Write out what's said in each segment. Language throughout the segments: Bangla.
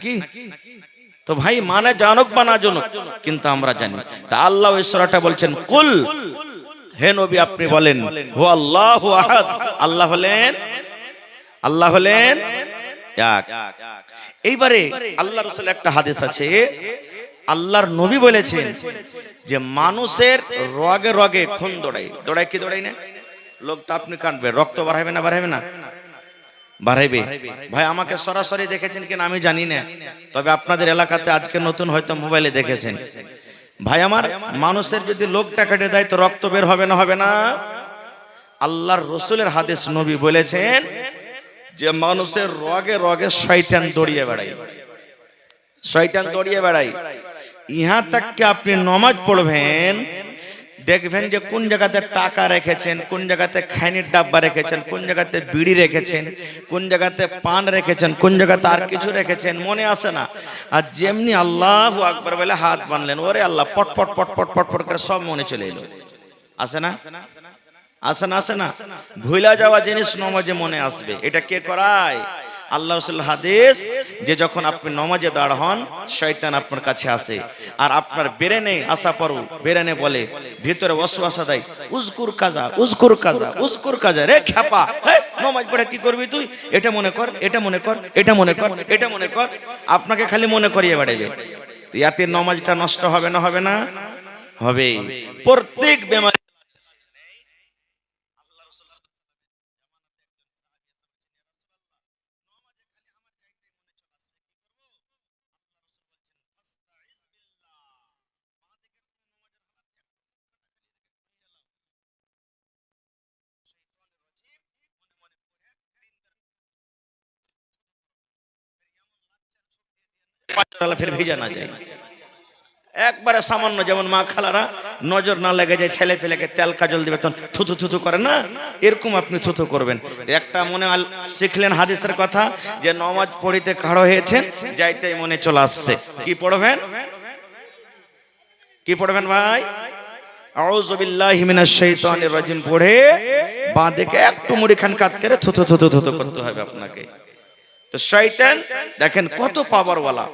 কি তো ভাই মানে জানুক বা না জানুক, কিন্তু আমরা জানি। তা আল্লাহ ওই সূরাটা বলছেন, কুল, হে নবী আপনি বলেন, হু আল্লাহু আহাদ, আল্লাহ হলেন এক। এইবারে আল্লাহ রাসূল একটা হাদিস আছে, আল্লাহর নবী বলেছেন যে মানুষের রগে রগে খুন দৌড়ায় কি দৌড়াই না, লোকটা আপনি কাটবে, রক্ত বাড়াবে না বাড়াইবে। ভাই আমাকে সরাসরি দেখেছেন কিনা আমি জানি না, তবে আপনাদের এলাকাতে আজকে নতুন হয়তো মোবাইলে দেখেছেন। ভাই আমার, মানুষের যদি লোকটা কেটে দেয় তো রক্ত বের হবে না? আল্লাহর রাসূলের হাদিস, নবী বলেছেন যে মানুষের রগে রগে শয়তান দৌড়িয়ে বেড়ায়। ইহা তাকে আপনি নামাজ পড়বেন, দেখবেন যে কোন জায়গাতে টাকা রেখেছেন, কোন জায়গাতে খাইনির ডাব্বা রেখেছেন, কোন জায়গাতে বিড়ি রেখেছেন, কোন জায়গাতে পান রেখেছেন, কোন জায়গাতে আর কিছু রেখেছেন, মনে আসে না। আর যেমনি আল্লাহু আকবার বলে হাত বানলেন, ওরে আল্লাহ, পট পট পট পট পট পট করে সব মনে চলে এলো। আসে না? ভুলা যাওয়া জিনিস নামাজে মনে আসবে। এটা কে করায়? আল্লাহ রাসূল হাদিস, যে যখন আপনি নামাজে দাঁড় হন শয়তান আপনার কাছে আসে আর আপনার ব্রেনে আসা পড়ো, ব্রেনে বলে, ভিতরে ওয়াসওয়াসা দেয়, উজকুর কাজা, রে খ্যাপা, নামাজ পড়ে কি করবি তুই, এটা মনে কর, আপনাকে খালি মনে করিয়ে বেড়াবে। তো ইয়াতে নামাজটা নষ্ট হবে না? হবে। প্রত্যেক বেমারি ফের ভেজা না যায়, একবারে সামান্য, যেমন মা খালারা নজর না লেগে যায় ছেলে পেলেকে তেল কাজল দিবে তখন থুতু করে না, এরকম আপনি থুতু করবেন। একটা মনে শিখলেন হাদিসের কথা, যে নামাজ পড়িতে খাড়ো হয়েছেন, যাইতেই মনে চলে আসছে, কি পড়বেন ভাই? আউযু বিল্লাহি মিনাশ শাইতানির রাজিম পড়ে বাঁ দিকে একটু মুড়ি খান কাট করে থুতু করতে হবে আপনাকে। তো শয়তান দেখেন কত পাওয়ারওয়ালা।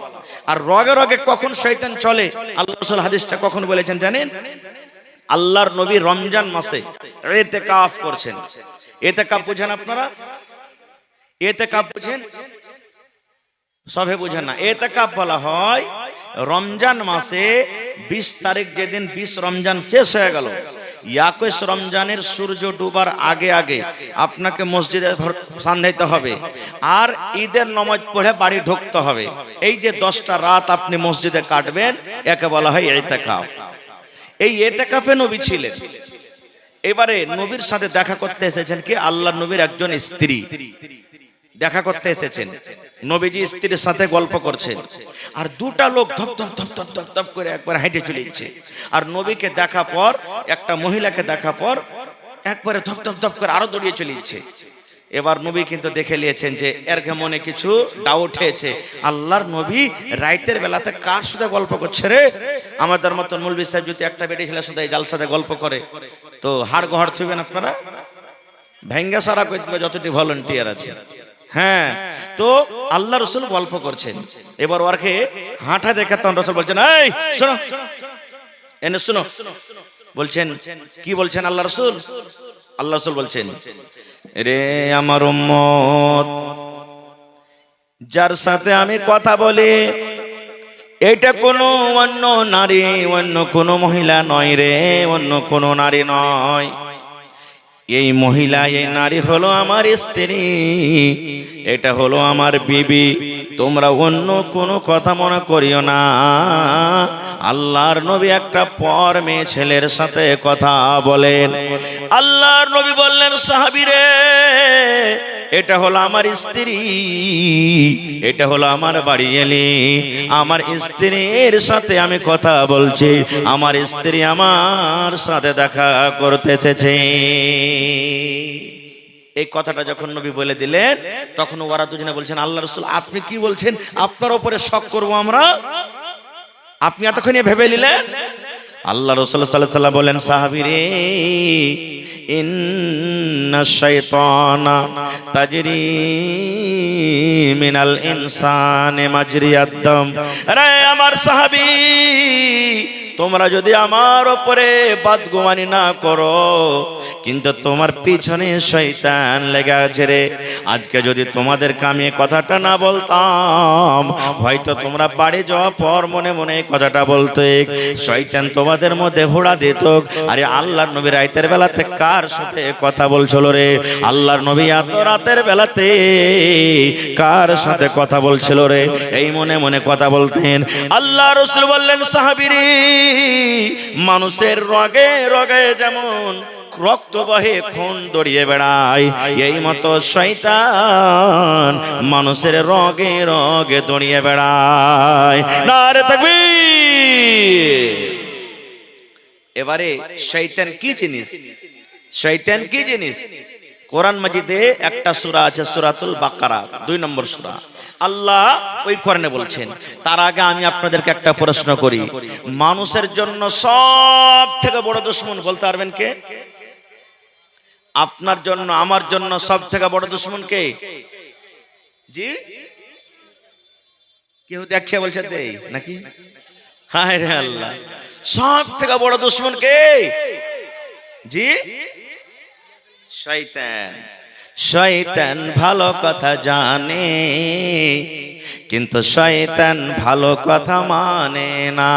আর রগে রগে কখন শয়তান চলে, আল্লাহ রাসূল হাদিসটা কখন বলেছেন জানেন? আল্লাহর নবী রমজান মাসে ইতিকাফ করছেন। ইতিকাফ বুঝেন আপনারা? ইতিকাফ বুঝেন? সবে বুঝেন না। ইতিকাফ বলা হয় রমজান মাসে 20 তারিখ, যেদিন 20 রমজান শেষ হয়ে গেল, 21 রমজানের সূর্য ডুবার আগে আপনাকে মসজিদে সান্ধাইতে হবে আর ঈদের নামাজ পড়ে বাড়ি ঢুকতে হবে। এই যে 10টা রাত আপনি মসজিদে কাটবেন, একে বলা হয় ইতিকাফ। এই ইতিকাফে নবী ছিলেন। এবারে নবীর সাথে দেখা করতে এসেছেন কি? আল্লাহর নবীর একজন স্ত্রী দেখা করতে এসেছেন। নবীজি স্ত্রীর সাথে গল্প করছেন, আর দুটা লোক ধপ ধপ করে একবার হেঁটে চলে যাচ্ছে। আর নবীকে দেখা পর, একটা মহিলাকে দেখা পর একবারে ধপ করে আরো দৌড়িয়ে চলে যাচ্ছে। এবার নবী কিন্তু দেখে নিয়েছেন যে এর মনে কিছু ডাউট হয়েছে। আল্লাহর নবী রাতের বেলাতে কার সাথে গল্প করছে রে? আমাদের মতন মৌলভী সাহেব যদি একটা বেটি ছেলের সাথে জালসাতে গল্প করে তো হাড় গহর থইবেন আপনারা, ভেঙ্গা সারা করে দিবে যতটি ভলান্টিয়ার আছে। হ্যাঁ, তো আল্লাহ রাসূল গল্প করছেন। এবার ওরকে হাঁটা দেখে তখন রাসূল বলছেন, এই শোনো, এনে শোনো। বলছেন, কি বলছেন আল্লাহ রাসূল? আল্লাহ রাসূল বলছেন, রে আমার উম্মত, যার সাথে আমি কথা বলি এটা কোনো অন্য নারী, অন্য কোনো মহিলা নয় রে, অন্য কোনো নারী নয়। এই মহিলা, এই নারী হলো আমার স্ত্রী, এটা হলো আমার বিবি। তোমরা অন্য কোনো কথা মনে করিও না। আল্লাহর নবী একটা পর মেয়ে ছেলের সাথে কথা বলেন। আল্লাহর নবী বললেন, সাহাবীরে, এটা হলো আমার স্ত্রী, এটা হলো আমার বাড়ি এলি, আমার স্ত্রীর সাথে আমি কথা বলছি, আমার স্ত্রী আমার সাথে দেখা করতে এসেছে। এই কথাটা যখন নবী বলে দিলেন, তখন ওরা দুজনে বলছেন, আল্লাহ রাসূল আপনি কি বলছেন? আপনার উপরে শক করব আমরা? আপনি এতক্ষণ ভেবে নিলেন? আল্লাহ রাসূল সাল্লাল্লাহু আলাইহি ওয়াসাল্লাম বলেন, সাহাবীরে, ইন্নাশ শাইতানা তাজরি মিনাল ইনসানি মাজরিয়াদ দাম। আরে আমার সাহাবী, তোমরা যদি আমার উপরে বদগুমানি না করো, কিন্তু তোমার পিছনে শয়তান লেগে আছে রে। আজকে যদি তোমাদেরকে আমি এই কথাটা না বলতাম, হয়তো তোমরা বাড়ি যাওয়ার পর মনে মনে এই কথাটা বলতে, শয়তান তোমাদের মধ্যে হোড়া দিত। আরে আল্লাহর নবী রাতের বেলাতে কার সাথে কথা বলছিল রে? আল্লাহর নবী এত রাতের বেলাতে কার সাথে কথা বলছিল রে? এই মনে মনে কথা বলতেন। আল্লাহ রাসূল বললেন, সাহাবীরে, মানুষের রগে রগে যেমন রক্ত বহে, খুন দড়িয়ে বেড়ায়, এই মতো শয়তান মানুষের রগে রগে দড়িয়ে বেড়ায়। নারে তাকবীর। এবারে শয়তান কি জিনিস? শয়তান কি জিনিস? কোরআন মাজিদে একটা সূরা আছে, সূরাতুল বাকারা, 2 নম্বর সূরা। আল্লাহ ওই কোরআনে বলছেন। তার আগে আমি আপনাদেরকে একটা প্রশ্ন করি, মানুষের জন্য সব থেকে বড় দুশমন বলতে পারবেন কে? আপনার জন্য, আমার জন্য সব থেকে বড় দুশমন কে? জি, কেউ দেখে বলছে দেই নাকি? হায় রে আল্লাহ, সব থেকে বড় দুশমন কে? জি, শয়তান। শয়তান ভালো কথা জানে, কিন্তু শয়তান ভালো কথা মানে না।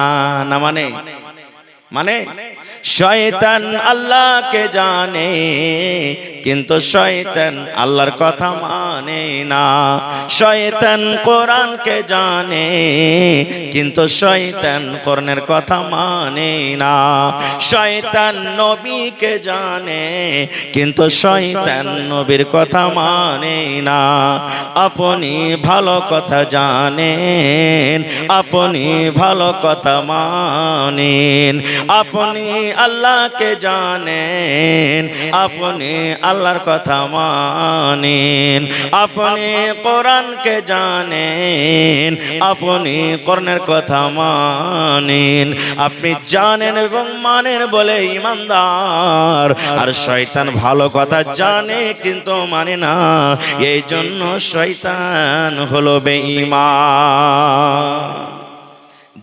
না মানে? মানে শয়তান আল্লাহকে জানে, কিন্তু শয়তান আল্লাহর কথা মানে না। শয়তান কোরআনকে জানে, কিন্তু শয়তান কোরআনের কথা মানে না। শয়তান নবীকে জানে, কিন্তু শয়তান নবীর কথা মানে না। আপনি ভালো কথা জানেন, আপনি ভালো কথা মানেন, আপনি আল্লাহকে জানেন, আপনি আল্লাহর কথা মানেন, আপনি কোরআনকে জানেন, আপনি কোরআনের কথা মানেন। আপনি জানেন এবং মানেন বলে ঈমানদার। আর শয়তান ভালো কথা জানে কিন্তু মানে না, এই জন্য শয়তান হলো বেঈমান।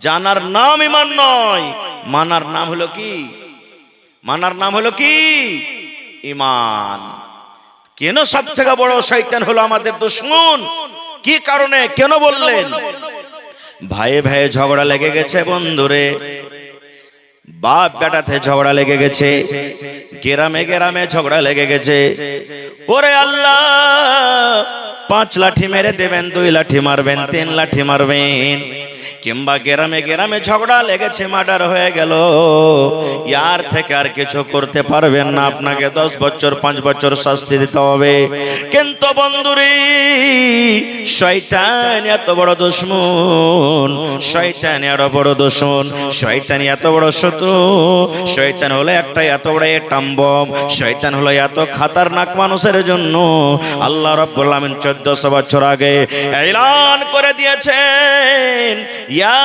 জানার নাম ঈমান নয়, মানার নাম হলো কি? মানার নাম হলো কি? ঈমান। কেন সব থেকে বড় শয়তান হলো আমাদের দুশমন? কি কারণে, কেন বললেন? ভাইয়ে ভাইয়ে ঝগড়া লেগে গেছে, বন্ধুরে বাপ বেটাতে ঝগড়া লেগে গেছে, গ্রামে গ্রামে ঝগড়া লেগে গেছে। ওরে আল্লাহ, 5 লাঠি মেরে দেবেন, 2 লাঠি মারবেন, 3 লাঠি মারবেন। কিংবা গ্রামে গ্রামে ঝগড়া লেগেছে, মার্ডার হয়ে গেল, ইয়ার থেকে আর কিছু করতে পারবেন না, আপনাকে 10 বছর 5 বছর শাস্তি দিতে হবে। কিন্তু বন্ধুরে, শয়তান এত বড় দুশমন, শয়তান এত বড় দুশমন, শয়তান এত বড় শত্রু, শয়তান হলো একটা এত বড় এটম বম, শয়তান হলো এত খতরনাক মানুষের জন্য আল্লাহ রাব্বুল আলামিন 1400 বছর আগে এলান করে দিয়েছেন, ইয়া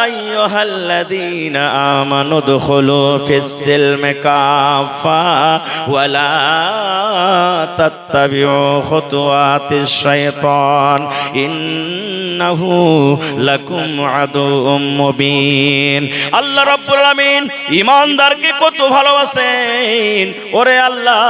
আইয়ুহাল্লাযীনা আমানু দুখুলু ফিস-সিলমি কাফা ওয়া লা তাত্তাবিউ খুতুওয়াতিশ শাইতান ইন্নাহু লাকুম আদুউম মুবিন। আল্লাহ রাব্বুল আলামিন ঈমানদারকে কত ভালোবাসেন। ওরে আল্লাহ,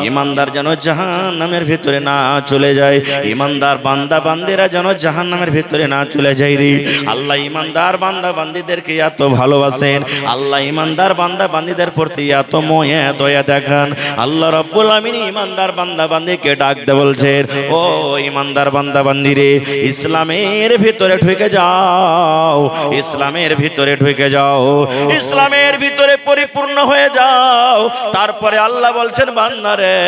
ঈমানদার যেন জাহান্নামের ভিতরে না চলে যায়, ঈমানদার বান্দা বান্দীরা যেন জাহান্নামের ভিতরে না চলে যায় রে। আল্লাহ ঈমানদার বান্দা বান্দীদেরকে এত ভালোবাসেন, আল্লাহ ঈমানদার বান্দা বান্দীদের প্রতি এত মায়া দয়া দেখান। আল্লাহ রাব্বুল আমিন ঈমানদার বান্দা বান্দীকে ডাকতে বলছেন, ও ঈমানদার বান্দা বান্দী রে, ইসলামের ভিতরে ঢুকে যাও, ইসলামের ভিতরে ঢুকে যাও, ইসলামের ভিতরে পরিপূর্ণ হয়ে যাও। তারপরে আল্লাহ বলছেন, বান্দা রে,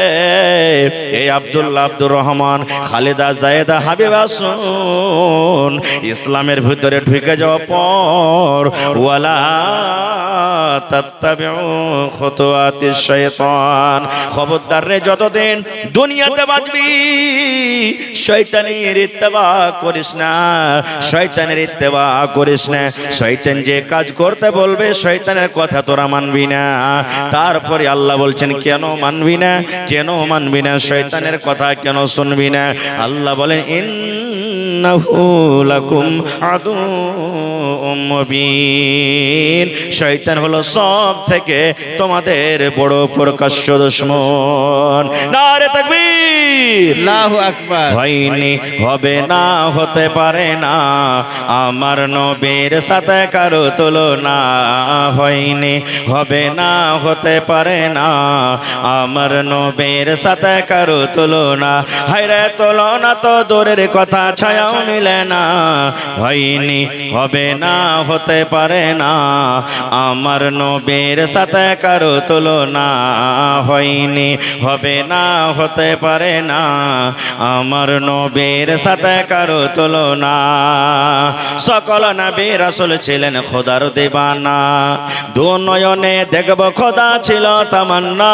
এই আব্দুল্লাহ, আব্দুর রহমান, খালেদা, জায়েদা, হাবিবা, শুন, শুনুন, ইসলামের ভিতরে ঢুকে যাওয়ার পর ওয়ালা তাত্তাবিউ খুতুওয়াতিশ শাইতান, খবরদার রে যতদিন দুনিয়াতে বাঁচবি শয়তানের ইত্তেবা করিস না, শয়তানের ইত্তেবা করিস না। শয়তান যে কাজ করতে বলবে শয়তানের কথা তোরা মানবি না। তারপরে আল্লাহ বলছেন কেন মানবি না, কেন মানবি না, শয়তানের কথা কেন শুনবি না? আল্লাহ বলেন ইন্নাহু লাকুম আদুউম মুবিন, শয়তান হলো সব থেকে তোমাদের বড় প্রকাশ্য দুশমন। নারে তাকবীর, আল্লাহু আকবার। হয়নি, হবে না, হতে পারে না আমার নবীর সাথে কারো তুলনা, হয়নি, হবে না, হতে পারে না আমার নবীর সাথে কারো তুলনা। হায়রে তুলনা তো দূরের কথা, ছায়াও মিলে না। হয়নি, হবে না, হতে পারে না আমার নবীর সাথে কারো তুলনা, হয়নি, হবে না, হতে পারে না আমার নবীর সাথে কারো তুলনা। সকল নবী রাসূল ছিলেন খোদার দিবানা, দু নয়নে দেখব খোদা ছিল তামান্না।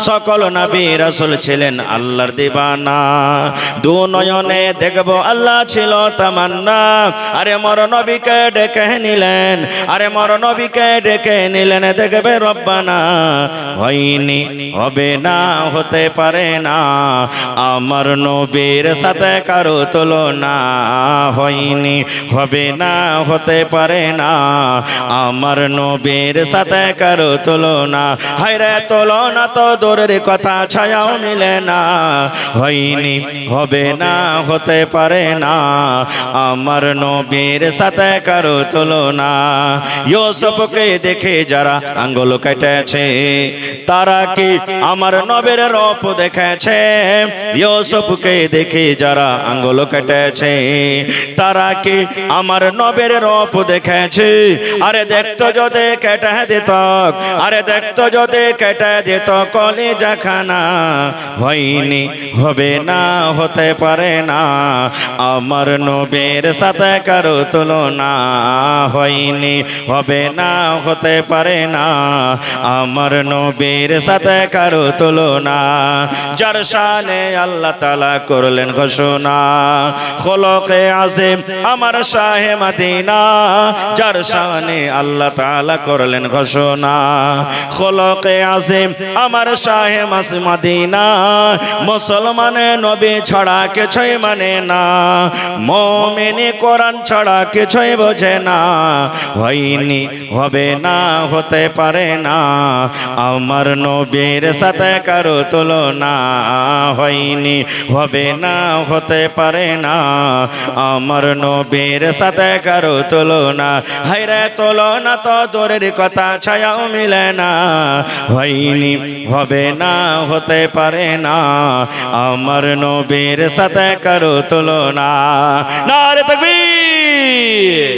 সকল নবী রাসূল ছিলেন আল্লাহর দিবানা, দু নয়নে দেখব আল্লাহ ছিল তামান্না। আরে মর নবীকে ডেকে নিলেন, আরে মর নবীকে ডেকে নিলেন দেখবে রব্বানা। হয়নি, হবে না, হতে পারে না আমার নবীর সাথে কারো তুলনা, হয়নি, হবে না, হতে পারে না আমার নবীর সাথে কারো তুলনা। হায়রে তুলনা তো দূরের কথা, ছায়াও মিলে না। হয়নি, হবে না, হতে পারে না আমার নবীর সাথে কারো তুলনা। ইউসুফকে দেখে যারা আঙ্গুল কেটেছে তারা কি আমার নবীর রূপ দেখেছে? ইউসুফকে দেখে যারা আঙ্গুল কেটেছে তারা কি আমার নবীর রূপ দেখেছে? আরে দেখতো যদি কেটে দিত, আরে দেখতো যদি কেটে দিত কলিজা খানা। হয়নি, হবে না, হতে পারে না আমার নবীর সাথে কারো তুলনা, হয়নি, হবে না, হতে পারে না আমার নবীর সাথে কারো তুলনা। যার শানে আল্লাহ তাআলা করলেন ঘোষণা, খলকে আযীম আমার শাহে মদিনা। যার শানে আল্লাহ তাআলা করলেন ঘোষণা, খলকে আযীম আমার শাহে মদিনা। মুসলমানে নবী ছাড়া কিছুই মানে না, মুমিনে কোরআন ছাড়া কিছুই বোঝে না। হয়নি, হবে না, হতে পারে না আমার নবীর সাথে কারো তুলনা, হয়নি, হবে না, হতে পারে না আমার নবীর সাথে কারো তুলনা। হায়রে তুলনা তো দূরের কথা, ছায়াও মিলে না। হয়নি, হবে না, হতে পারে না আমার নবীর সাথে কারো তুলনা। নারে তাকবীর।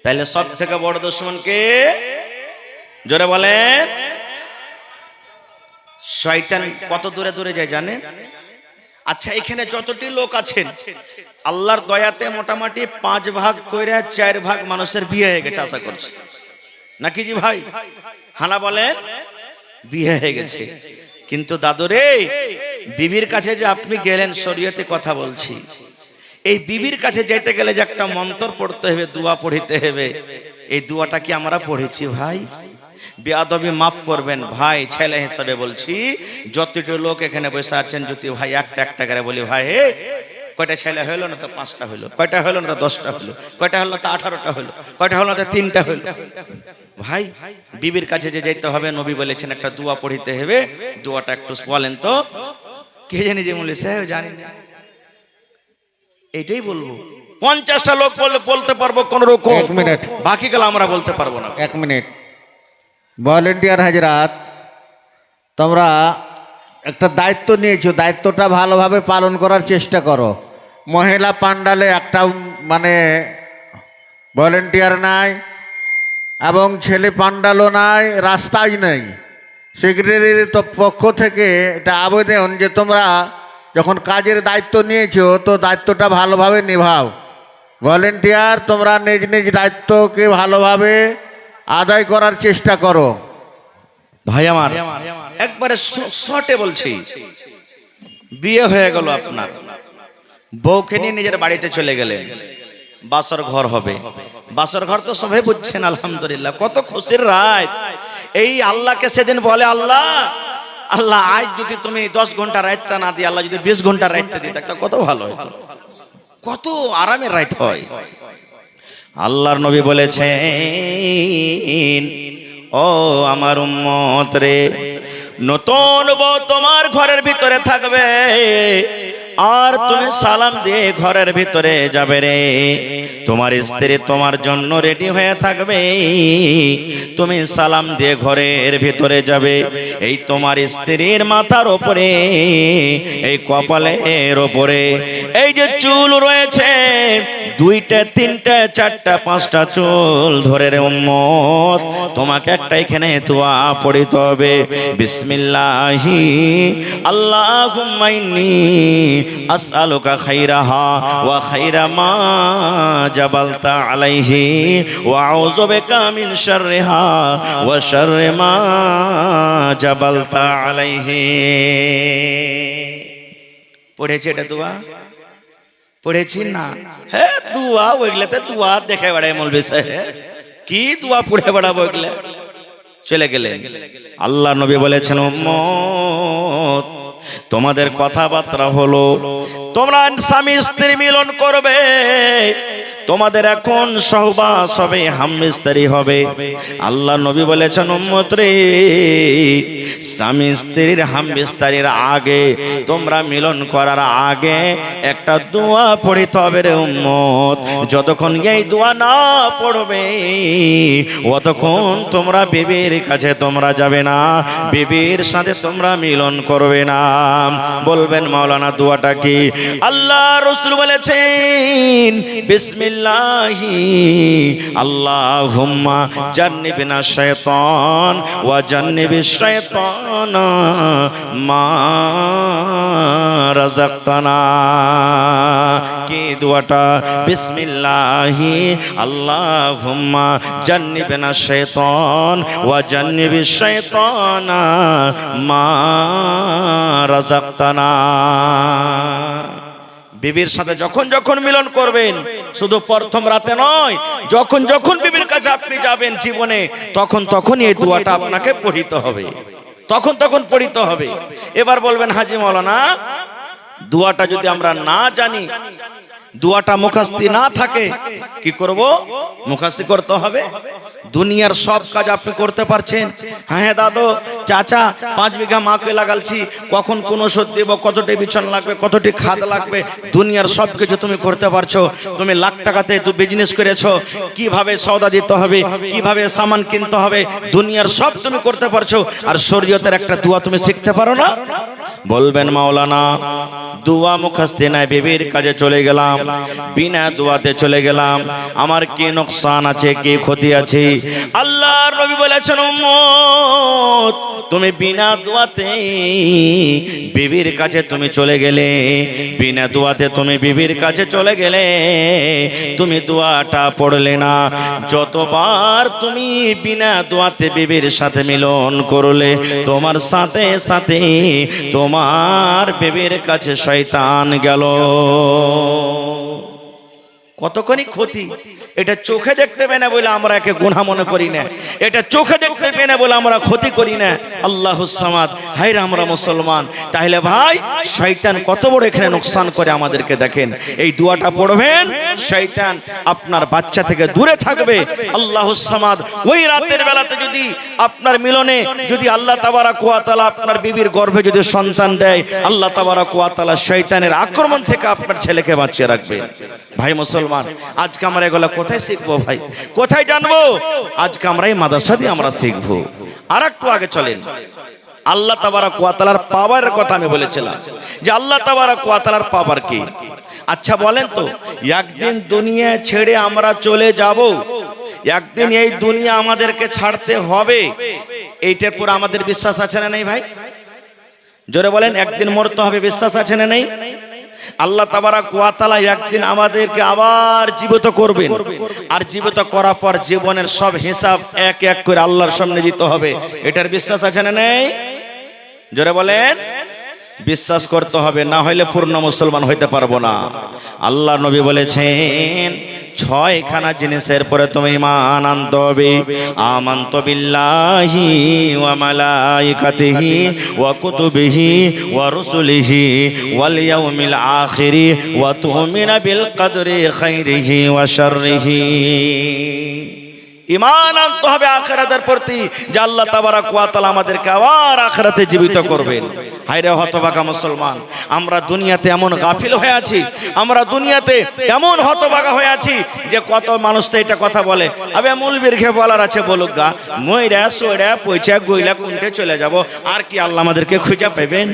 তাহলে সব থেকে বড় দুশমন কে? জোরে বলেন। শয়তান কত দূরে দূরে যায় জানেন? আচ্ছা, এখানে যতটি লোক আছেন আল্লাহর দয়াতে মোটামুটি 5 ভাগ কইরা 4 ভাগ মানুষের বিয়ে হয়ে গেছে আশা করছি, নাকি জি ভাই? হানা বলেন, বিয়ে হয়ে গেছে। কিন্তু দাদুরে, বিবির কাছে যে আপনি গেলেন, শরীয়তে কথা বলছি, এই বিবির কাছে যেতে গেলে যে একটা মন্ত্র পড়তে হবে, দোয়া পড়িতে হবে, এই দোয়াটা কি আমরা পড়েছি ভাই? বেয়াদবি মাফ করবেন ভাই, ছেলে হিসাবে বলছি। যতটি লোক এখানে বসে আছেন, যদি ভাই একটা একটা করে বলি, ভাই হে কয়টা ছেলে হইলো না তো 5টা হইলো, কয়টা হইলো না তো 10টা হইলো, কয়টা হইলো না তো 18টা হইলো, কয়টা হইলো না তো 3টা হইলো। ভাই, বিবির কাছে যে যেতে হবে, নবী বলেছেন একটা দোয়া পড়িতে হবে। দোয়াটা একটু বলেন তো। কে জানি যে বলে সাহেব জানি না, এইটাই বলবো। 50টা লোক বলতে পারবো কোন রকম, 1 মিনিট, বাকি গেল আমরা বলতে পারবো না। 1 মিনিট। ভলেন্টিয়ার হাজরাত, তোমরা একটা দায়িত্ব নিয়েছো, দায়িত্বটা ভালোভাবে পালন করার চেষ্টা করো। মহিলা পান্ডালে একটা মানে ভলেন্টিয়ার নাই, এবং ছেলে পান্ডালও নাই, রাস্তাই নেই। সেক্রেটারির পক্ষ থেকে এটা আবেদন যে তোমরা যখন কাজের দায়িত্ব নিয়েছো তো দায়িত্বটা ভালোভাবে নিভাও। ভলেন্টিয়ার, তোমরা নিজ নিজ দায়িত্বকে ভালোভাবে আদায় করার চেষ্টা করো। ভাই আমার একবারে শর্টে বলছি, বিয়ে হয়ে গেল আপনার, বউকে নিয়ে নিজের বাড়িতে চলে গেলেন, বাসর ঘর হবে। বাসর ঘর তো সবাই বুঝছেন, আলহামদুলিল্লাহ কত খুশির রাত। এই আল্লাহকে সেদিন বলে, আল্লাহ আল্লাহ আজ যদি তুমি 10 ঘন্টা রাতটা না দিয়ে আল্লাহ যদি 20 ঘন্টা রাতটা দিতে একটা কত ভালো হতো, কত আরামের রাত হয়। আল্লাহর নবী বলেছেন, ও আমার উম্মত রে, নতুন বউ তোমার ঘরের ভিতরে থাকবে আর তুমি সালাম দিয়ে ঘরের ভিতরে যাবে রে, তোমার স্ত্রী তোমার জন্য রেডি হয়ে থাকবে, তুমি সালাম দিয়ে ঘরের ভিতরে যাবে। এই তোমার স্ত্রীর মাথার উপরে, এই কপালের উপরে এই যে চুল রয়েছে, 2টা 3টা 4টা 5টা চুল ধরে রে উম্মত, তোমাকে একটা এখানে দোয়া পড়িতে হবে। বিসমিল্লাহি আল্লাহুম্মা ইন্নী আসআলুকা খাইরাহা ওয়া খাইরা মা জাবালতা আলাইহি ওয়া আউযু বিকা মিন শাররিহা ওয়া শাররি মা জাবালতা আলাইহি। পড়েছি এটা দোয়া? পড়েছি না? হ্যাঁ দোয়া, ওইগুলাতে দোয়া দেখে বেড়ায় মৌলভী সাহেব, কি দোয়া পড়ে বেড়াবো ওইগুলা। চলে গেলেন। আল্লাহ নবী বলেছেন, উম্মত তোমাদের কথাবার্তা হলো তোমরা স্বামী স্ত্রী মিলন করবে, তোমাদের এখন সহবাস হবে, হামবিস্তারি হবে। আল্লাহ নবী বলেছেন, উম্মত রে, স্বামী স্ত্রীর হামবিস্তারির আগে, তোমরা মিলন করার আগে একটা দোয়া পড়িতে হবে রে উম্মত। যতক্ষণ এই দোয়া না পড়বে অতক্ষণ তোমরা বিবির কাছে তোমরা যাবে না, বিবির সাথে তোমরা মিলন করবে না। বলবেন মাওলানা দোয়াটা কি? আল্লাহ রাসূল বলেছেন, বিসমিল্লাহি আল্লাহুম্মা জান্নিবনা শাইতান ওয়া জান্নিবিশ শাইতানা মা রাযাকতানা। কি দোয়াটা? বিসমিল্লাহি আল্লাহুম্মা জান্নিবনা শাইতান ওয়া জান্নিবিশ শাইতানা মা রাযাকতানা। বিবির সাথে যখন যখন মিলন করবেন, শুধু প্রথম রাতে নয়, যখন যখন বিবির কাছে আপনি যাবেন জীবনে, তখন তখন এই দোয়াটা আপনাকে পড়িতে হবে, তখন তখন পড়িতে হবে। এবার বলবেন, হাজী মাওলানা দোয়াটা যদি আমরা না জানি, দোয়াটা মুখস্থি না থাকে, কি করব? মুখস্থি করতে হবে। দুনিয়ার সব কাজ আপনি করতে পারছেন। হ্যাঁ দাদু চাচা 5 বিঘা মাকে লাগালছি, কখন কোন ওষুধ দেব, কতটি বিছন লাগবে, কতটি খাদ লাগবে, দুনিয়ার সব কিছু তুমি করতে পারছো। তুমি লাখ টাকাতে বিজনেস করেছো, কিভাবে সওদা দিতে হবে, কিভাবে সামান কিনতে হবে, দুনিয়ার সব তুমি করতে পারছো, আর শরীয়তের একটা দোয়া তুমি শিখতে পারো না? বলবেন মাওলানা দোয়া মুখস্থি নাই, বিবির কাজে চলে গেলাম, বিনা দোয়াতে চলে গেলাম, আমার কি নোকসান আছে, কি ক্ষতি আছে? আল্লাহর নবী বলেছেন, উম্মত তুমি বিনা দোয়াতে বিবির কাছে তুমি চলে গেলে, বিনা দোয়াতে তুমি বিবির কাছে চলে গেলে, তুমি দোয়াটা পড়লে না। যতবার তুমি বিনা দোয়াতে বিবির সাথে মিলন করলে, তোমার সাথে সাথে তোমার বিবির কাছে শয়তান গেল। কতখানি ক্ষতি! এটা চোখে দেখতে পেয়ে না বলে আমরা একে গুনাহ মনে করি না, এটা চোখে দেখতে পেয়ে না বলে আমরা ক্ষতি করি না। আল্লাহুস সামাদ, হায়রে আমরা মুসলমান। তাহলে ভাই শয়তান কত বড় এখানে নোকসান করে আমাদেরকে দেখেন। এই দোয়াটা পড়বেন, শয়তান আপনার বাচ্চা থেকে দূরে থাকবে। আল্লাহুস সামাদ, ওই রাতের বেলাতে যদি আপনার মিলনে যদি আল্লাহ তাবারাক ওয়া তাআলা আপনার বিবির গর্ভে যদি সন্তান দেয়, আল্লাহ তাবারাক ওয়া তাআলা শয়তানের আক্রমণ থেকে আপনার ছেলেকে বাঁচিয়ে রাখবেন। ভাই মুসলমান, আজকে আমরা এগুলা কোথায় শিখবো ভাই, কোথায় জানবো? আজকে আমরা এই মাদ্রাসা দিয়ে আমরা শিখবো। আর একটু আগে চলেন, আল্লাহ তাবারাক ওয়া তাআলার পাওয়ারের কথা আমি বলেছিলাম যে আল্লাহ তাবারাক ওয়া তাআলার পাওয়ার কি। আচ্ছা বলেন তো, একদিন দুনিয়া ছেড়ে আমরা চলে যাব, একদিন এই দুনিয়া আমাদেরকে ছাড়তে হবে, এইটার পর আমাদের বিশ্বাস আছে না নেই ভাই? জোরে বলেন, একদিন মরতে হবে, বিশ্বাস আছে না নেই? আল্লাহ তাবারাক ওয়া তাআলা একদিন আমাদেরকে আবার জীবিত করবেন, আর জীবিত করার পর জীবনের সব হিসাব এক এক করে আল্লাহর সামনে দিতে হবে। এটার বিশ্বাস আছে না নেই? জোরে বলেন, বিশ্বাস করতে হবে, না হলে পূর্ণ মুসলমান হইতে পারবো না। আল্লাহ নবী বলেছেন 6খানা জিনিসের পরে তুমি ঈমান আনতে হবে। আমানতু বিল্লাহি ওয়া মালাইকাতিহি ওয়া কুতুবিহি ওয়া রুসুলিহি ওয়াল ইয়াউমিল আখিরি ওয়া তুমিনা বিল কদরি খাইরিহি ওয়া শাররিহি। ঈমান আনতে হবে আখিরাতের প্রতি, যে আল্লাহ তাবারাক ওয়া তাআলা আমাদেরকে আবার আখিরাতে জীবিত করবেন। হায়রে হতভাগা মুসলমান, আমরা দুনিয়াতে এমন গাফিল হয়ে আছি, আমরা দুনিয়াতে এমন হতভাগা হয়ে আছি যে কত মানুষ তো এটা কথা বলে, আবে মৌলবীর ঘে বলার আছে বলুক গা, মইরা সইরা পয়সা গইলা কোনটে চলে যাব, আর কি আল্লাহ আমাদেরকে খুঁজে পাবেন?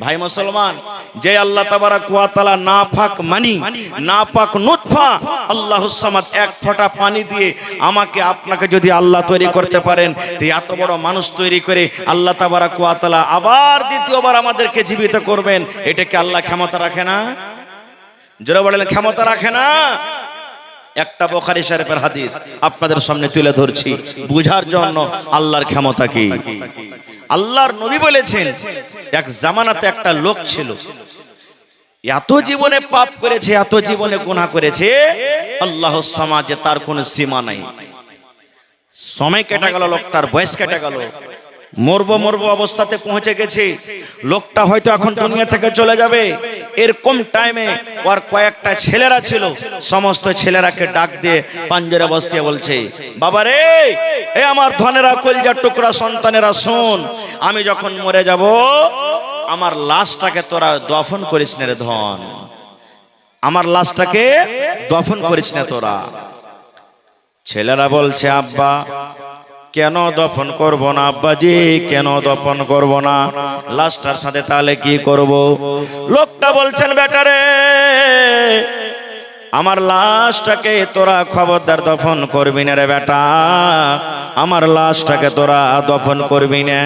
ভাই মুসলমান, যে আল্লাহ তাবারাক ওয়া তাআলা নাপাক মানি, নাপাক নুতফা আল্লাহুস সামাদ, এক ফোঁটা পানি দিয়ে আমাকে আপনাকে যদি আল্লাহ তৈরি করতে পারেন, তো এত বড় মানুষ তৈরি করে আল্লাহ তাবারাক ওয়া তাআলা আবার দ্বিতীয়বার আমাদেরকে জীবিত করবেন, এটা কি আল্লাহ ক্ষমতা রাখে না? যারা বলেন ক্ষমতা রাখে না। একটা বুখারী শরীফের হাদিস আপনাদের সামনে তুলে ধরছি বুঝার জন্য আল্লাহর ক্ষমতা কি। আল্লাহর নবী বলেছেন, এক জামানাতে একটা লোক ছিল, এত জীবনে পাপ করেছে, এত জীবনে গুনাহ করেছে, আল্লাহর সমাজে তার কোনো সীমা নাই। সময় কেটে গেল, লোকটার বয়স কেটে গেল, মরবো অবস্থাতে পৌঁছে গেছে, লোকটা হয়তো এখন দুনিয়া থেকে চলে যাবে। এরকম টাইমে ওর কয়েকটা ছেলেরা ছিল, সমস্ত ছেলেরাকে ডাক দিয়ে পাঞ্জরে বসিয়ে বলছে, বাবা রে, এ আমার ধনেরা, কলিজার টুকরা সন্তানেরা, শোন, আমি যখন মরে যাব, আমার লাশটাকে তোরা দফন করিস না রে ধন, আমার লাশটাকে দফন করিস না তোরা। ছেলেরা বলছে, আব্বা কেন দফন করব না আব্বাজি, কেন দফন করব না, লাশটার সাথে তাহলে কি করব? লোকটা বলছেন, বেটারে, আমার লাশটাকে তোরা খবরদার দফন করবি না রে বেটা, আমার লাশটাকে তোরা দফন করবি না।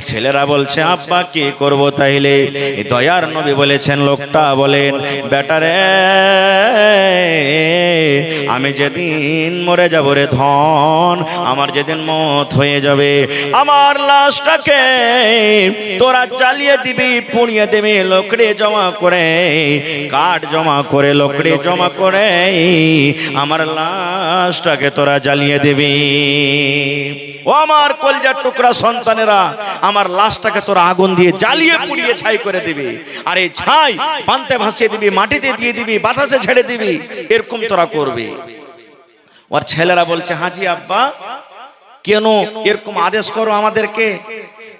ছেলেরা বলছে, আব্বা কি করব তাইলে? দয়ার নবী বলেছেন, লোকটা বলেন, বেটারে, আমি যেদিন মরে যাব রে ধন, আমার যেদিন মত হয়ে যাবে, আমার লাশটাকে তোরা জ্বালিয়ে দিবি, পুড়িয়ে দিবি, লকড়ি জমা করে, কাঠ জমা করে, লকড়ি জমা করে আমার লাশটাকে তোরা জ্বালিয়ে দিবি। ও আমার কলিজার টুকরা সন্তানেরা, আমার লাশটাকে তোরা আগুন দিয়ে জ্বালিয়ে পুড়িয়ে ছাই করে দিবি, আর এই ছাই পান্তে ভাসিয়ে দিবি, মাটিতে দিয়ে দিবি, বাতাসে ছেড়ে দিবি, এরকম তোরা করবি। ওর ছেলেরা বলছে, হাজি আব্বা, কেন এরকম আদেশ করো আমাদেরকে,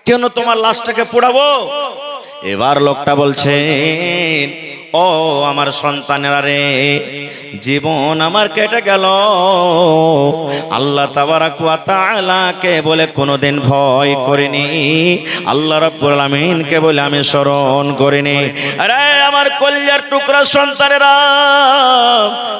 কেন তোমার লাশটাকে পোড়াবো? এবার লোকটা বলছে, ও আমার সন্তানেরা রে, জীবন আমার কেটে গেল, আল্লাহ তাবারাক ওয়া তাআলাকে বলে কোনোদিন ভয় করিনি, আল্লাহ রাব্বুল আলামিনকে বলে আমি স্মরণ করিনি। আরে আমার কলিজার টুকরা সন্তানেরা,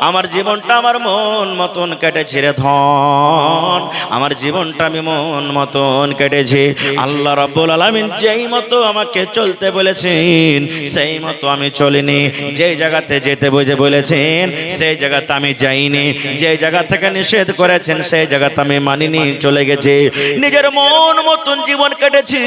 আমার জীবনটা আমার মন মতন কেটেছে রে ধন, আমার জীবনটা আমি মন মতন কেটেছি। আল্লাহ রাব্বুল আলামিন যেই মতো আমাকে চলতে বলেছেন সেই মতো আমি চলিনি, যেই জায়গাতে যেতে বুঝে বলেছেন সেই জায়গাতে আমি যাইনি, যে জায়গা থেকে নিষেধ করেছেন সেই জায়গাতে আমি মানিনি, চলে গেছি, নিজের মন মতন জীবন কেটেছি,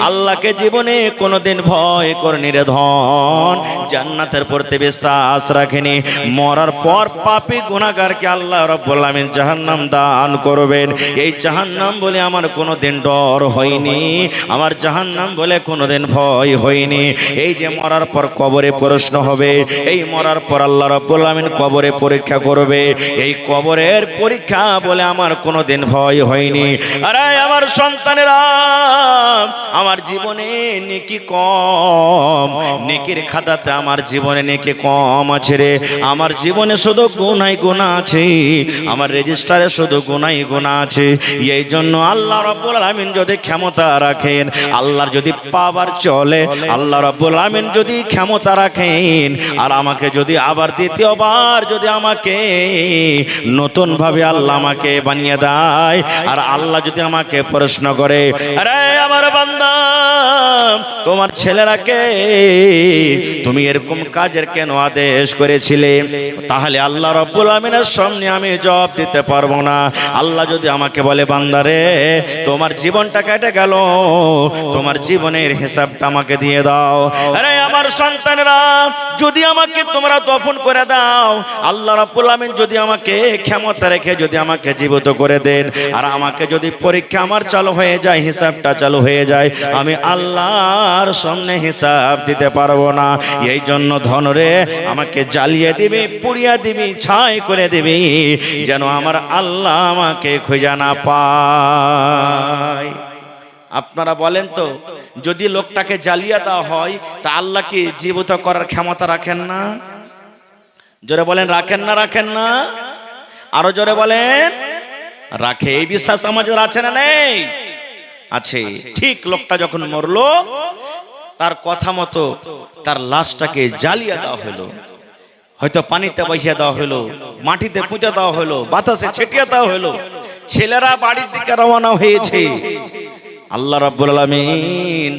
আল্লাহকে জীবনে কোনোদিন ভয় করিনি রে ধন, জান্নাতের প্রতি বিশ্বাস রাখিনি, মরার পর পাপী গুনাহগারকে আল্লাহ রাব্বুল আলামিন জাহান্নাম দান করবেন, এই জাহান্নাম বলে আমার কোনোদিন ডর হয়নি, আমার জাহান্নাম বলে কোনোদিন ভয় হয়নি। এই যে মরার পর কবরে প্রশ্ন হবে, এই মরার পর আল্লাহ রাব্বুল আলামিন কবরে পরীক্ষা করবে, এই কবরের পরীক্ষা বলে আমার কোনোদিন ভয় হয়নি। আরে আমার সন্তানেরা, আমার জীবনে নেকি কম, নেকির খাতাতে আমার জীবনে নেকি কম আছে রে, আমার জীবনে শুধু গুনাহ গুনাহ আছে, আমার রেজিস্টারে শুধু গুনাহ গুনাহ আছে। এই জন্য আল্লাহ রাব্বুল আলামিন যদি ক্ষমতা রাখেন, আল্লাহর যদি পাওয়ার তাহলে আল্লাহ রাব্বুল আমিন যদি ক্ষমতা রাখেন আর আমাকে যদি আবার দ্বিতীয়বার যদি আমাকে নতুন ভাবে আল্লাহ আমাকে বানিয়ে দেয় আর আল্লাহ যদি আমাকে প্রশ্ন করে, আরে আমার বান্দা তোমার ছেলেরাকে তুমি এরকম কাজের কেন আদেশ করেছিলে, তাহলে আল্লাহ রাব্বুল আমিনের সামনে আমি জবাব দিতে পারবো না। আল্লাহ যদি আমাকে বলে, বান্দারে তোমার জীবনটা কেটে গেল, তোমার জীবনের হিসাবটা আমাকে দিয়ে দাও। আরে আমার সন্তানেরা যদি আমাকে তোমরা দফন করে দাও, আল্লাহ রাব্বুল আমিন যদি আমাকে ক্ষমতা রেখে যদি আমাকে জীবিত করে দেন আর আমাকে যদি পরীক্ষা আমার চালু হয়ে যায়, হিসাবটা চালু হয়ে যায়, আমি আল্লাহর সামনে হিসাব দিতে পারবো না। এই জন্য ধনরে আমাকে জ্বালিয়ে দিবি, পুড়িয়ে দিবি, ছাই করে দিবি, যেন আমার আল্লাহ আমাকে খুঁজে না পায়। আপনারা বলেন তো, যদি লোকটাকে জ্বালিয়ে দেওয়া হয় তা আল্লাহ কি জীবিত করার ক্ষমতা রাখেন না? জোরে বলেন, রাখেন না? রাখেন না? আরো জোরে বলেন, রাখে। এই বিশ্বাস আমাদের আছে না নেই? আছে। ঠিক লোকটা যখন মরলো, তার কথা মতো তার লাশটাকে জ্বালিয়ে দেওয়া হলো, হয়তো পানিতে বসিয়ে দেওয়া হলো, মাটিতে পুঁতে দেওয়া হলো, বাতাসে ছিটিয়ে দেওয়া হলো। ছেলেরা বাড়ির দিকে রওনা হয়েছে। আল্লাহ রাব্বুল আলামিন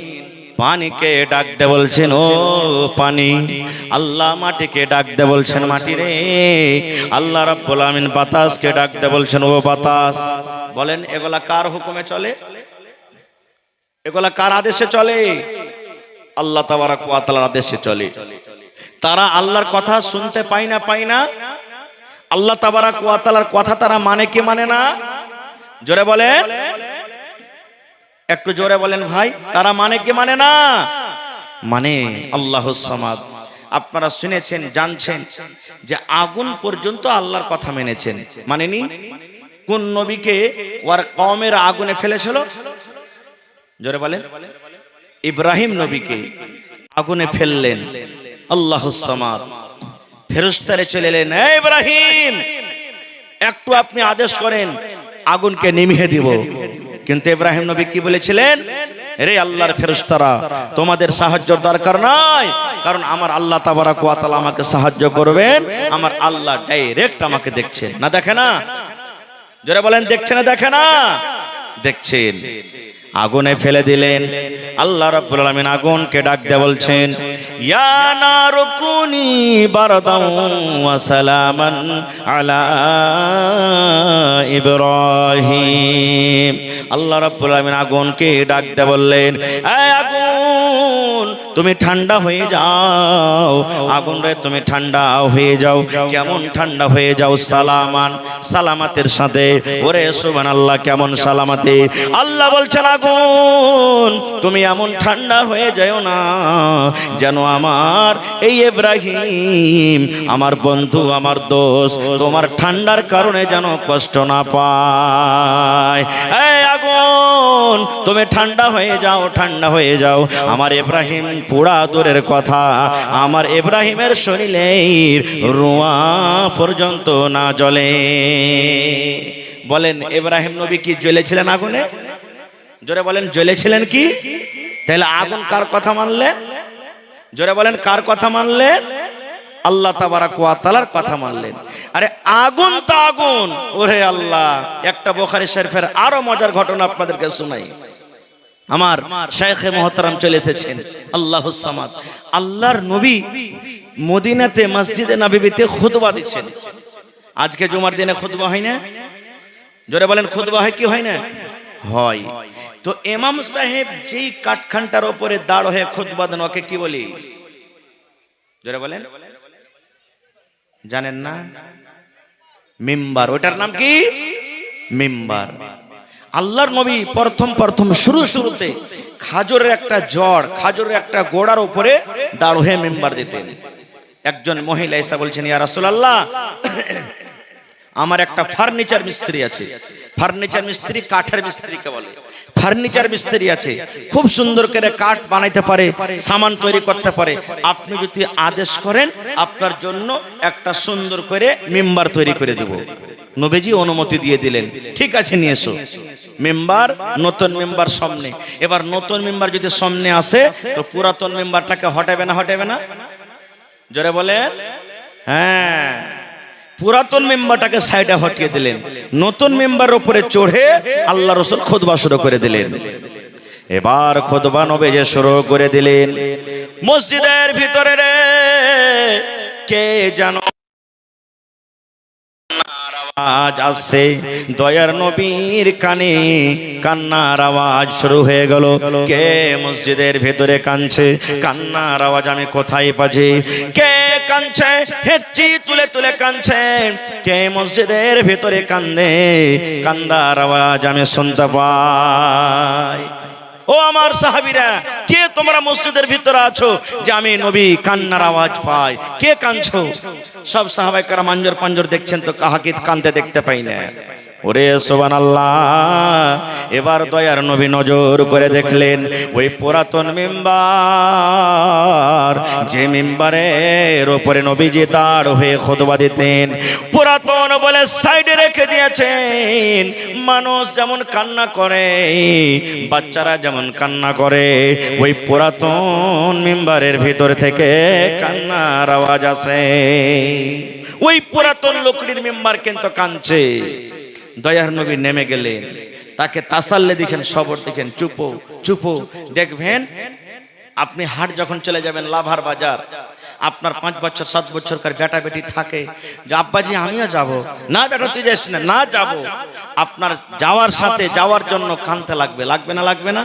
পানিকে ডাক দে বলছেন, ও পানি। আল্লাহ মাটিকে ডাক দে বলছেন, মাটি রে। আল্লাহ রাব্বুল আমিন বাতাসকে ডাক দে বলছেন, ও বাতাস। বলেন এগুলা কার হুকুমে চলে? এগুলা কার আদেশে চলে? আল্লাহ তাবারাক ওয়া তাআলার আদেশে চলে। তারা আল্লাহর কথা শুনতে পায় না? আল্লাহ তাবারাক ওয়া তাআলার কথা তারা মানে কি মানে না? জোরে বলেন, একটু জোরে বলেন ভাই, তারা মানে কি মানে না? মানে আল্লাহুস সামাদ। আপনারা শুনেছেন, জানছেন যে আগুন পর্যন্ত আল্লাহর কথা মেনেছেন, মানেনি? কোন নবীকে ওর কওমের আগুনে ফেলেছিল? জোরে বলেন, ইব্রাহিম নবীকে আগুনে ফেললেন আল্লাহুস সামাদ। ফেরেশতারা চলে এলেন, হে ইব্রাহিম একটু আপনি আদেশ করেন, আগুনকে নিভিয়ে দিব। কিন্তু ইব্রাহিম নবী কি বলেছিলেন? রে আল্লাহর ফেরেশতারা, তোমাদের সাহায্যের দরকার নাই, কারণ আমার আল্লাহ তাবারাক ওয়া তাআলা আমাকে সাহায্য করবেন। আমার আল্লাহ ডাইরেক্ট আমাকে দেখছেন না, দেখে না? যারা বলেন দেখছে না, দেখে না? দেখছেন। আগুনে ফেলে দিলেন। আল্লাহ রাব্বুল আলামিন আগুনকে ডাক দিয়ে বলছেন, ইয়া নারু কুনি বারদান ওয়া সালামান আলা ইব্রাহিম। আল্লাহ রাব্বুল আলামিন আগুনকে ডাক দিয়ে বললেন, এই আগুন তুমি ঠান্ডা হয়ে যাও। আগুন রে তুমি ঠান্ডা হয়ে যাও। কেমন ঠান্ডা হয়ে যাও? সালামান, সালামাতের সাথে। ওরে সুবহানাল্লাহ, কেমন সালামাতে? আল্লাহ বলছেন আগুন তুমি এমন ঠান্ডা হয়ে যাও না যেন আমার এই ইব্রাহিম আমার বন্ধু, আমার দোস্ত, তোমার ঠান্ডার কারণে যেন কষ্ট না পায়। এই আগুন তুমি ঠান্ডা হয়ে যাও, ঠান্ডা হয়ে যাও। আমার ইব্রাহিম পোড়া দূরের কথা, আমার ইব্রাহিমের শরীরের রুয়া পর্যন্ত না জ্বলে। বলেন ইব্রাহিম নবী কি জ্বলেছিলেন আগুনে? জোরে বলেন, জ্বলেছিলেন কি? তাহলে আগুন কার কথা মানলেন? জোরে বলেন, কার কথা মানলেন? আল্লাহ তাবারাক ওয়া তাআলার কথা মানলেন। আরে আগুন তো আগুন। ওরে আল্লাহ, একটা বুখারী শরীফের আরো মজার ঘটনা আপনাদেরকে শোনাই। আমার শাইখে মুহতারাম চলে এসেছেন, আল্লাহুস সামাদ। আল্লাহর নবী মদিনাতে মসজিদে নববীতে খুতবা দিচ্ছেন। আজকে জুমার দিনে খুতবা হয় না? জোরে বলেন, খুতবা হয় কি হয় না? হয়। তো ইমাম সাহেব যেই কাঠখানটার উপরে দাঁড় হয়ে খুতবা দেন, ওকে কি বলি? জোরে বলেন, জানেন না? মিম্বার। ওটার নাম কি? মিম্বার। আল্লাহর নবী প্রথম শুরুতে খাজরের একটা জড়, খাজরের একটা গোড়ার উপরে দাঁড় হয়ে মিম্বার দিতেন। একজন মহিলা এসে বলছেন, ইয়া রাসূলুল্লাহ, আমার একটা ফার্নিচার মিস্ত্রি আছে। ফার্নিচার মিস্ত্রি কাঠের মিস্ত্রিকে বলে। ফার্নিচার মিস্ত্রি আছে, খুব সুন্দর করে কাঠ বানাইতে পারে, সামান তৈরি করতে পারে। আপনি যদি আদেশ করেন, আপনার জন্য একটা সুন্দর করে মিম্বার তৈরি করে দেব। নবীজি অনুমতি দিয়ে দিলেন, ঠিক আছে নিয়ে এসো মেম্বার। নতুন মেম্বার সামনে, এবার নতুন মেম্বার যদি সামনে আসে তো পুরাতন মেম্বারটাকে হটাবে না, হটাবে না? জোরে বলেন। হ্যাঁ, পুরাতন মেম্বারটাকে সাইডে হটিয়ে দিলেন, নতুন মেম্বারের উপরে চড়ে আল্লাহ রাসূল খুতবা শুরু করে দিলেন। এবার খুতবা নবীজি শুরু করে দিলেন। মসজিদের ভিতরে রে কে জানো আওয়াজ আসছে, দয়ার নবীর কানে কান্নার আওয়াজ শুরু হয়ে গেল। কে মসজিদের ভেতরে কাঁদছে? কান্নার আওয়াজ আমি কোথায় পাচ্ছি? কে কাঁদছে? হেঁচি তুলে তুলে কাঁদছে। কে মসজিদের ভেতরে কান্দে? কান্দার আওয়াজ আমি শুনতে পাই। ও আমার সাহাবীরা, কে তোমরা মসজিদের ভিতরে আছো যে আমি নবী কান্নার আওয়াজ পাই? কে কাঁদছো? সব সাহাবায়ে কেরাম আঞ্জর পাঞ্জর দেখছেন তো কাহাকে কাঁদতে দেখতে পাই না। ওরে সুবহানাল্লাহ। এবার দয়ার নবী নজর করে দেখলেন ওই পুরাতন মিম্বার, যে মিম্বারের উপরে নবীজি দাঁড় হয়ে খুতবা দিতেন, পুরাতন বলে সাইডে রেখে দিয়েছেন। মানুষ যেমন কান্না করে, বাচ্চারা যেমন কান্না করে, ওই পুরাতন মিম্বারের ভিতর থেকে কান্নার আওয়াজ আসে। ওই পুরাতন লোকটির মিম্বার কিন্তু কাঁদছে। দয়ার নবী নেমে গেলেন, তাকে তাসাল্লি দিয়েছেন, সবর দিয়েছেন, চুপো চুপো। দেখবেন আপনি হাট যখন চলে যাবেন লাভার বাজার, আপনার 5 বছর 7 বছরকার বেটা বেটি থাকে যে আব্বাজি আমিও যাব না, বেটা তুই যাস না, না যাব। আপনার যাওয়ার সাথে যাওয়ার জন্য কাঁদতে লাগবে, লাগবে না? লাগবে না?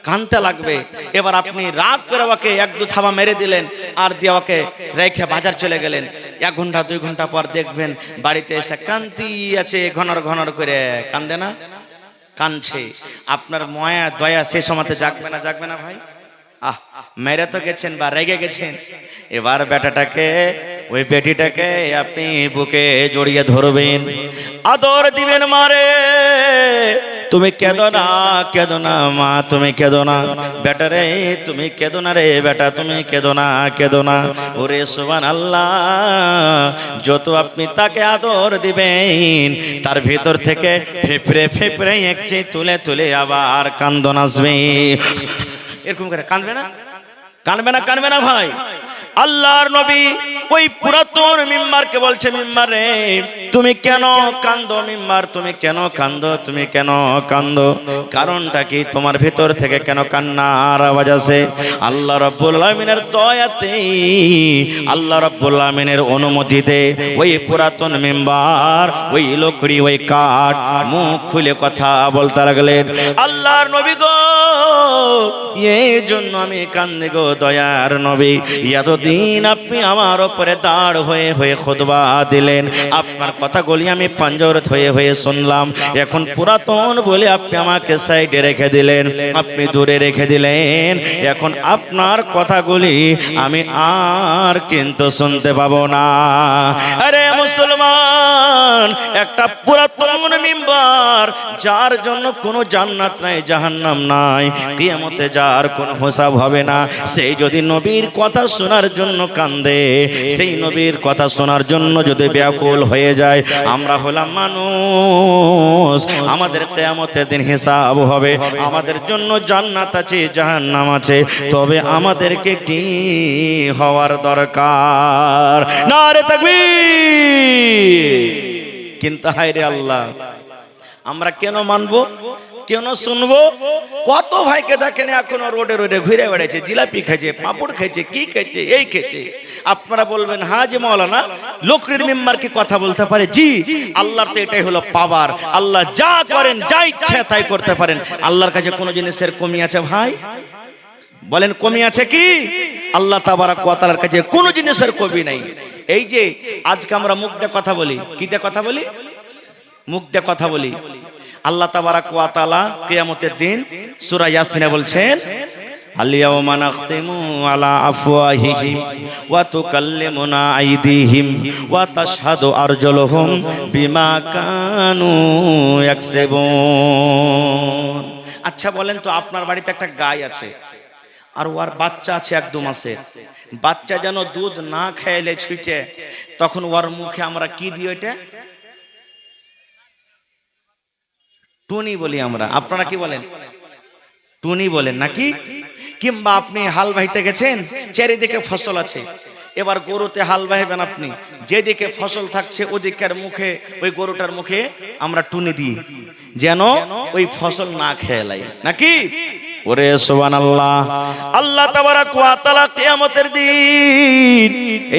কাঁদতে লাগবে। এবার আপনি রাগ করে ওকে 1-2 থাবা মেরে দিলেন আর দিয়ে ওকে রেখে বাজার চলে গেলেন। 1 ঘন্টা 2 ঘন্টা পর দেখবেন বাড়িতে এসে কান্তি আছে, ঘনর ঘনর করে কান্দে না? কাঁদছে। আপনার মায়া দয়া সেই সময়তে জাগবে না? জাগবে না ভাই? মেরে তো গেছেন বা রেগে গেছেন। এবার বেটাটাকে, ওই বেটিটাকে আপনি বুকে জড়িয়ে ধরবেন, আদর দিবেন। মারে তুমি কেঁদো না, কেঁদো না মা, তুমি কেঁদো না। বেটা রে তুমি কেঁদো না রে বেটা, তুমি কেঁদো না, কেঁদো না। ওরে সুবহানাল্লাহ, যত আপনি তাকে আদর দিবেন তার ভিতর থেকে ফেফড়ে ফেফড়ে একচে তুলে তুলে আবার কান্দন আসবে। এরকম করে কাঁদবে না? কাঁদবে না? কাঁদবে না ভাই? আল্লাহর নবী ওই পুরাতন মিম্বারকে বলছে, মিম্বার রে তুমি কেন কান্দো? মিম্বার তুমি কেন কান্দো? তুমি কেন কান্দো? কারণটা কি? তোমার ভিতর থেকে কেন কান্নার আওয়াজ আসে? আল্লাহ রাব্বুল আলামিনের দয়াতে, আল্লাহ রাব্বুল আলামিনের অনুমতিতে ওই পুরাতন মিম্বার, ওই লকড়ি, ওই কাঠ মুখ খুলে কথা বলতে লাগলেন। আল্লাহর নবী গো, এই জন্য আমি কান্দি গো দয়ার নবী। এতদিন আপনি আমার উপরে দাঁড় হয়ে হয়ে খুতবা দিলেন, আপনার কথাগুলি আমি পাঞ্জর হয়ে হয়ে শুনলাম। এখন পুরাতন বলে আপনি আমাকে সাইডে রেখে দিলেন, আপনি দূরে রেখে দিলেন। এখন আপনার কথাগুলি আমি আর কিন্তু শুনতে পাবো না। আরে মুসলমান, একটা পুরাতন মিম্বার যার জন্য কোনো জান্নাত নাই, জাহান্নাম নাই, কিয়ামতে যার কোনো হিসাব হবে না, সেই যদি নবীর কথা শোনার জন্য কান্দে, সেই নবীর কথা শোনার জন্য যদি ব্যাকুল হয়ে যায়, আমরা হলাম মানুষ, আমাদের কিয়ামতের দিন হিসাব হবে, আমাদের জন্য জান্নাত আছে, জাহান্নাম আছে, তবে আমাদেরকে কি হওয়ার দরকার? নারে তাকবীর! কিন্তু হায়রে আল্লাহ, আমরা কেন মানবো, কেন শুনবো? কত ভাইকে দেখেন এখনো রোডে রোডে ঘুরে বেড়াচ্ছে, জিলাপি খেয়েছে, পাপড় খেয়েছে, কি খেয়েছে, এই খেয়েছে। আপনারা বলবেন হ্যাঁ যে মাওলানা লোকরির মেম্বার কি কথা বলতে পারে? জি, আল্লাহর তো এটাই হলো পাওয়ার। আল্লাহ যা করেন, যা ইচ্ছা তাই করতে পারেন। আল্লাহর কাছে কোনো জিনিসের কমি আছে ভাই? বলেন কমি আছে কি? আল্লাহ তাবারাক ওয়া তাআলার কাছে কোনো জিনিসের কমি নাই। এই যে আজকে আমরা মুখ দিয়ে কথা বলি, কি দিয়ে কথা বলি? মুখ দিয়ে কথা বলি। আল্লাহ তাবারাক ওয়া তাআলা কিয়ামতের দিন সূরা ইয়াসিনে বলছেন, আল-ইয়াওমা নাখতিমু আলা আফওয়াহিহিম ওয়া তুকাল্লিমুনা আইদিহিম ওয়া তাশহাদু আরজুলুহুম বিমা কানু ইয়াকসিবুন। আচ্ছা বলেন তো, আপনার বাড়িতে একটা গাই আছে আর ওর বাচ্চা আছে 1-2 মাসের। বাচ্চা যেন দুধ না খাইলে ছুটে, তখন ওর মুখে আমরা কি দিই? ওইটা টুনি বলি আমরা, আপনারা কি বলেন? টুনি বলেন নাকি? কিংবা আপনি হাল বাইতে গেছেন, চারিদিকে ফসল আছে, এবার গরুতে হাল বাইবেন আপনি, যেদিকে ফসল থাকছে ওদিকের মুখে, ওই গরুটার মুখে আমরা টুনি দিই যেন ওই ফসল না খেয়ে লাই, নাকি? ওরে সুবহানাল্লাহ। আল্লাহ তাবারাক ওয়া তাআলা কিয়ামতের দিন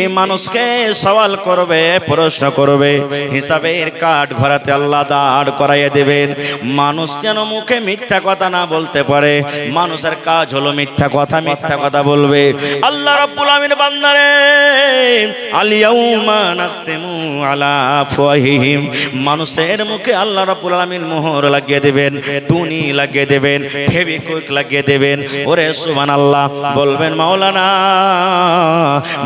এই মানুষকে সওয়াল করবে, প্রশ্ন করবে, হিসাবের কাঠ ভরাতে আল্লাহ দাঁড় করাইয়া দেবেন। মানুষ যেন মুখে মিথ্যা কথা না বলতে পারে, মানুষের কাজ হলো মিথ্যা কথা বলবে। আল্লাহ রাব্বুল আমিন বান্দারে আল ইয়াউমা নাখতিমু আলা আফওয়াহিহিম, মানুষের মুখে আল্লাহ রাব্বুল আমিন মোহর লাগিয়ে দেবেন, টুনি লাগিয়ে দেবেন, ফেভিকুইক লাগিয়ে দেবেন। ওরে সুবহানাল্লাহ। বলবেন মাওলানা,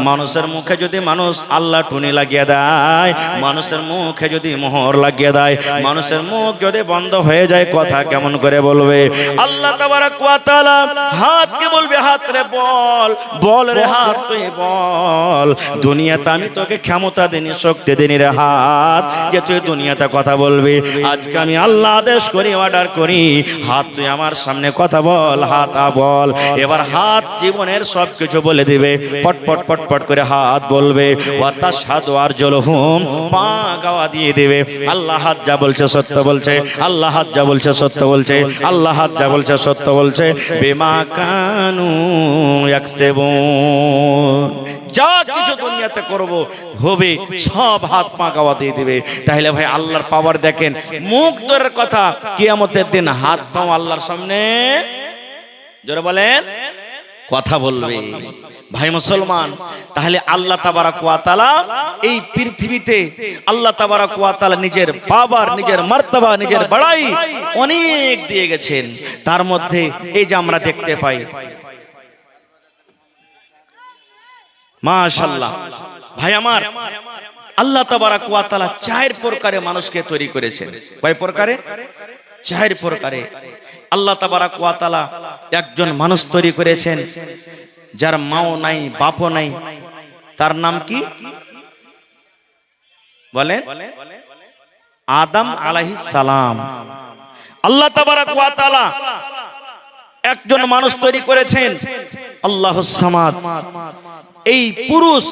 মানুষের মুখে যদি মানুষ আল্লাহ টুনি লাগিয়ে দেয়, মানুষের মুখে যদি মোহর লাগিয়ে দেয়, মানুষের মুখ যদি বন্ধ হয়ে যায়, কথা কেমন করে বলবে? আল্লাহ তাবারাক ওয়া তাআলা হাতকে বলবে, হাত রে বল, বল রে হাত তুই বল, দুনিয়াতে আমি তোকে ক্ষমতা দিনি, শক্তি দিনি রে হাত, যে তুই দুনিয়াতে কথা বলবি। আজকে আমি আল্লাহ আদেশ করি, অর্ডার করি, হাত তুই আমার সামনে কথা বল, হাত বল। এবার হাত জীবনের সবকিছু বলে দিবে, পটপট পটপট করে হাত বলবে। ওয়া তাশহাদু আরজুলুহুম, পা গাওয়া দিয়ে দিবে। আল্লাহ হাত যা বলছে সত্য বলছে, আল্লাহ হাত যা বলছে সত্য বলছে, আল্লাহ হাত যা বলছে সত্য বলছে। বিমা কানু ইয়াকসিবুন, যা কিছু দুনিয়াতে করব হবে সব হাত পা গাওয়া দিয়ে দিবে। তাহলে ভাই আল্লাহর পাওয়ার দেখেন, মুখ দূরের কথা, কিয়ামতের দিন হাত পাও আল্লাহর সামনে জোরে বলেন কথা বলবে। ভাই মুসলমান, তাহলে আল্লাহ তাবারাক ওয়া তাআলা এই পৃথিবীতে আল্লাহ তাবারাক ওয়া তাআলা নিজের পাওয়ার, নিজের মর্তবা, নিজের বড়াই অনেক দিয়ে গেছেন। তার মধ্যে এই যে আমরা দেখতে পাই, মাশাআল্লাহ ভাই আমার, আল্লাহ তাবারাক ওয়া তাআলা চার প্রকারে মানুষকে তৈরি করেছেন। কয় প্রকারে? চার প্রকারে আল্লাহ তাবারাক ওয়া তাআলা একজন মানুষ তৈরি করেছেন, যার মাও নাই, বাপও নাই। তার নাম কি বলেন? আদম আলাইহিস সালাম। আল্লাহ তাবারাক ওয়া তাআলা একজন মানুষ তৈরি করেছেন, আল্লাহুস সামাদ। এই পুরুষ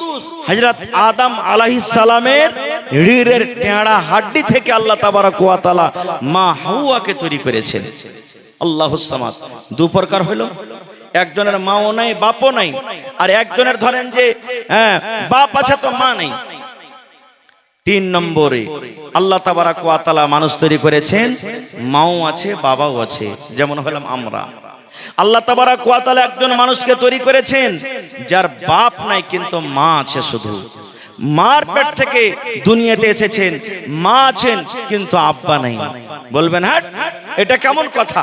হযরত আদম আলাইহিস সালামের রিড়ের টেঁড়া হাড্ডি থেকে আল্লাহ তাবারাক ওয়া তাআলা মা হাওয়াকে তৈরি করেছেন। আল্লাহুস সামাদ দু প্রকার হলো, একজনের মাও নাই, বাপও নাই, আর একজনের ধরেন যে বাপ আছে তো মা নাই। তিন নম্বরে আল্লাহ তাবারাক ওয়া তাআলা মানুষ তৈরি করেছেন, মাও আছে, বাবাও আছে, যেমন হলাম আমরা। আল্লাহ তাবারাক ওয়া তাআলা একজন মানুষকে তৈরি করেছেন, যার বাপ নাই কিন্তু মা আছে শুধু। মার পেট থেকে দুনিয়াতে এসেছেন, মা আছেন কিন্তু আব্বা নাই। বলবেন হ্যাঁ, এটা কেমন কথা?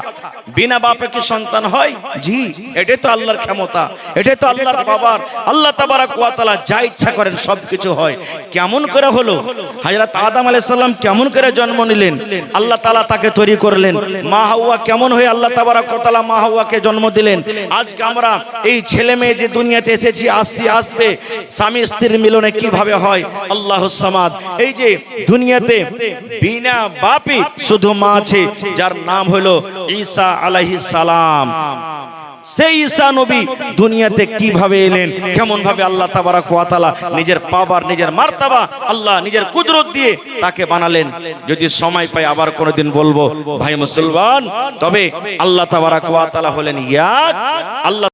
বিনা বাপে কি সন্তান হয়? জি, এটাই তো আল্লাহর ক্ষমতা, এটাই তো আল্লাহর পাওয়ার। আল্লাহ তাবারাক ওয়া তাআলা যা ইচ্ছা করেন সবকিছু হয়। কেমন করে হলো? হযরত আদম আলাইহিস সালাম কেমন করে জন্ম নিলেন? আল্লাহ তাআলা তাকে তৈরি করলেন। মা হাওয়া কেমন হয়ে আল্লাহ তাবারাক ওয়া তাআলা মা হাওয়াকে জন্ম দিলেন? আজকে আমরা এই ছেলে মেয়ে যে দুনিয়াতে এসেছি, আসবে, স্বামী স্ত্রীর মিলনে কিভাবে হয়? আল্লাহুস সামাদ। এই যে দুনিয়াতে বিনা বাপে শুধু মা আছে, যার নাম হলো ঈসা আলাইহিস সালাম। সেই ঈসা নবী দুনিয়াতে কিভাবে এলেন, কেমন ভাবে আল্লাহ তাবারাক ওয়া তাআলা নিজের পাওয়ার, নিজের মার্তাবা, আল্লাহ নিজের কুদরত দিয়ে তাকে বানালেন। যদি সময় পাই আবার কোনোদিন বলবো ভাই মুসলমান। তবে আল্লাহ তাবারাক ওয়া তাআলা হলেন এক। আল্লাহ